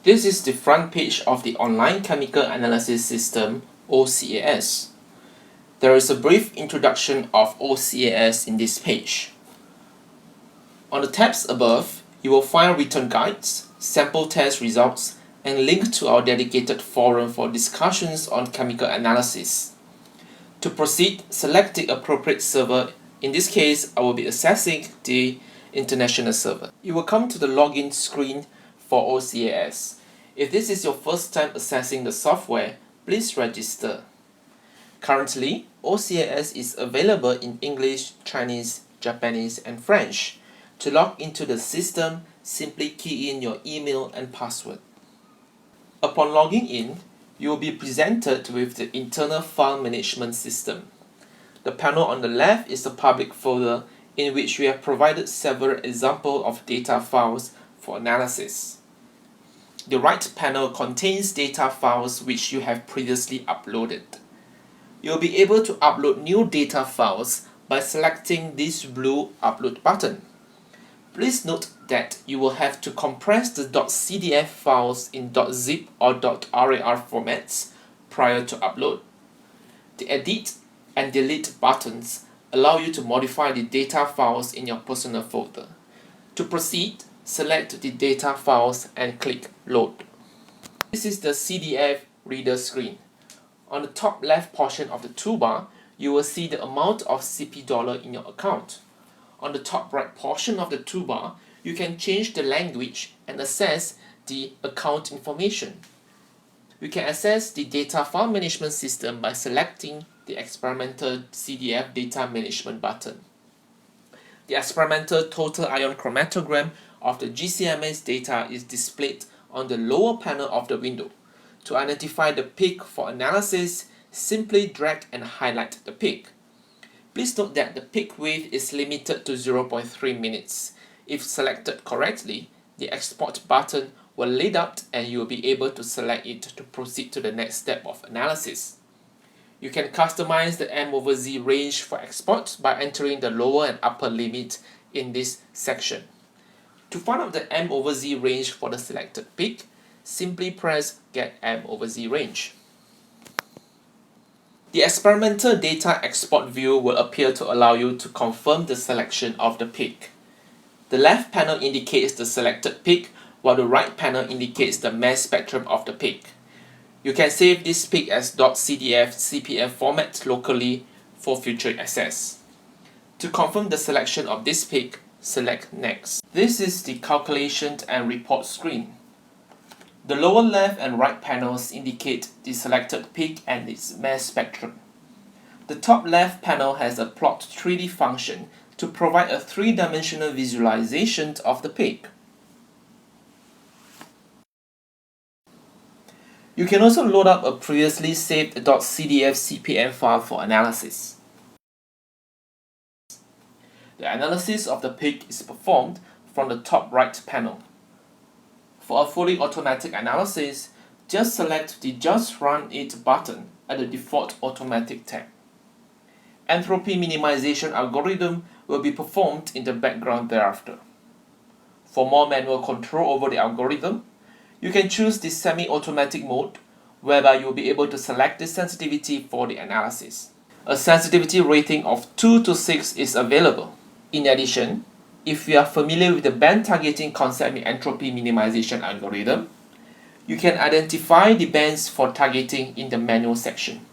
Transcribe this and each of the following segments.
This is the front page of the Online Chemical Analysis System, OCAS. There is a brief introduction of OCAS in this page. On the tabs above, you will find written guides, sample test results, and link to our dedicated forum for discussions on chemical analysis. To proceed, select the appropriate server. In this case, I will be accessing the international server. You will come to the login screen for OCAS. If this is your first time accessing the software, please register. Currently, OCAS is available in English, Chinese, Japanese, and French. To log into the system, simply key in your email and password. Upon logging in, you will be presented with the internal file management system. The panel on the left is a public folder in which we have provided several examples of data files for analysis. The right panel contains data files which you have previously uploaded. You will be able to upload new data files by selecting this blue Upload button. Please note that you will have to compress the .cdf files in .zip or .rar formats prior to upload. The Edit and Delete buttons allow you to modify the data files in your personal folder. To proceed, select the data files and click Load. This is the CDF reader screen. On the top left portion of the toolbar, you will see the amount of CP dollar in your account. On the top right portion of the toolbar, you can change the language and access the account information. We can access the data file management system by selecting the experimental CDF data management button. The experimental total ion chromatogram of the GCMS data is displayed on the lower panel of the window. To identify the peak for analysis, simply drag and highlight the peak. Please note that the peak width is limited to 0.3 minutes. If selected correctly, the export button will light up and you will be able to select it to proceed to the next step of analysis. You can customize the M/Z range for export by entering the lower and upper limit in this section. To find out the M/Z range for the selected peak, simply press Get M/Z range. The experimental data export view will appear to allow you to confirm the selection of the peak. The left panel indicates the selected peak, while the right panel indicates the mass spectrum of the peak. You can save this peak as .cdf CPF format locally for future access. To confirm the selection of this peak, select Next. This is the calculation and report screen. The lower left and right panels indicate the selected peak and its mass spectrum. The top left panel has a plot 3D function to provide a three-dimensional visualization of the peak. You can also load up a previously saved .cdf CPM file for analysis. The analysis of the peak is performed from the top right panel. For a fully automatic analysis, just select the Just Run It button at the default automatic tab. Entropy minimization algorithm will be performed in the background thereafter. For more manual control over the algorithm, you can choose the semi-automatic mode, whereby you will be able to select the sensitivity for the analysis. A sensitivity rating of 2 to 6 is available. In addition, if you are familiar with the band targeting concept in entropy minimization algorithm, you can identify the bands for targeting in the manual section.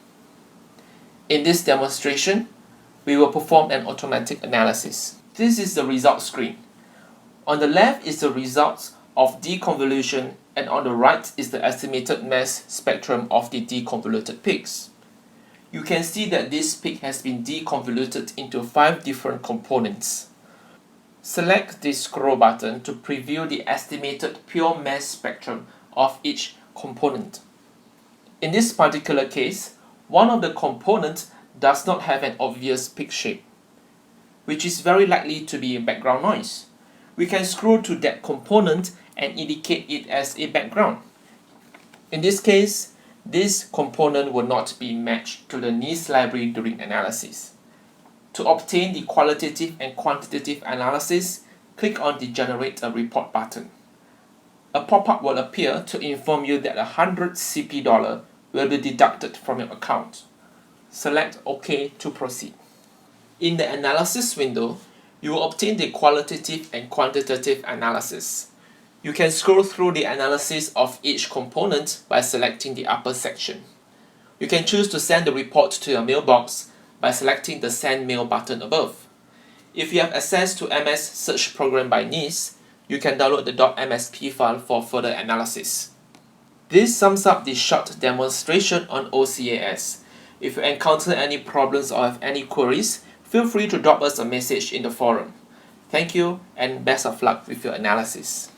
In this demonstration, we will perform an automatic analysis. This is the result screen. On the left is the results of deconvolution, and on the right is the estimated mass spectrum of the deconvoluted peaks. You can see that this peak has been deconvoluted into 5 different components. Select the scroll button to preview the estimated pure mass spectrum of each component. In this particular case, one of the components does not have an obvious peak shape, which is very likely to be background noise. We can scroll to that component and indicate it as a background. In this case, this component will not be matched to the NIST library during analysis. To obtain the qualitative and quantitative analysis, click on the Generate a Report button. a pop-up will appear to inform you that $100 CP will be deducted from your account. Select OK to proceed. In the analysis window, you will obtain the qualitative and quantitative analysis. You can scroll through the analysis of each component by selecting the upper section. You can choose to send the report to your mailbox by selecting the Send Mail button above. If you have access to MS Search Program by NIST, you can download the .msp file for further analysis. This sums up the short demonstration on OCAS. If you encounter any problems or have any queries, feel free to drop us a message in the forum. Thank you and best of luck with your analysis.